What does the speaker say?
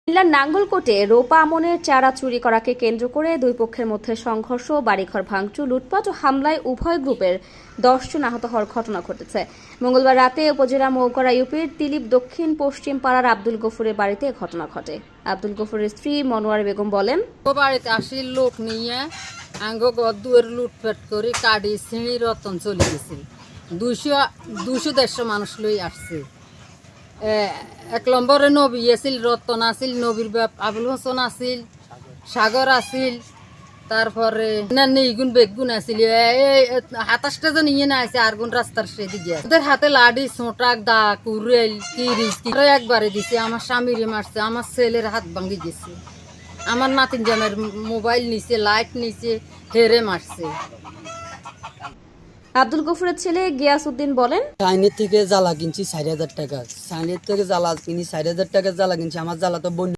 কুমিল্লার নাঙ্গলকোটে রোপা আমনের চারা চুরি করাকে কেন্দ্র করে দুই পক্ষের মধ্যে সংঘর্ষ, বাড়িঘর ভাঙচুর, লুটপাট ও হামলায় উভয় গ্রুপের 10 জন আহত হওয়ার ঘটনা ঘটেছে। মঙ্গলবার রাতে উপজেলা মৌকরা ইউপির তিলিপ দক্ষিণ পশ্চিম পাড়ার আব্দুল গফুরের বাড়িতে ঘটনা ঘটে। আব্দুল গফুরের স্ত্রী মনোয়ার বেগম বলেন, বাড়িতে আসি লোক নিয়ে আঙ্গ দুয়ের লুটপাট করে কাটি ছিঁড়ি রতন চলে গেছে। 200-150 মানুষ লই আসছে। 1 নম্বরে নবী আছিল, রতন আছিল, নবীর বাপ আবুল হোসেন আছিল, সাগর আছিল, তারপরে নেইগুন বেগুন আছিল। 27টা জন ইয়ে না আছে, আরগুন রাস্তার সেদিকে ওদের হাতে লাঠি, ছোটাক, দা, কুরেল, কিরিস একবারে দিছে। আমার স্বামীরে মারছে, আমার ছেলের হাত ভাঙি গেছে, আমার নাতিন জামের মোবাইল নিছে, লাইট নিছে, হেরে মারছে। আব্দুল গফুরের ছেলে গিয়াস উদ্দিন বলেন, চাইনের থেকে জ্বালা কিনছি 4000 টাকা, চাইনের থেকে জ্বালা কিনি 4000 টাকা জ্বালা কিনছি। আমার জ্বালা তো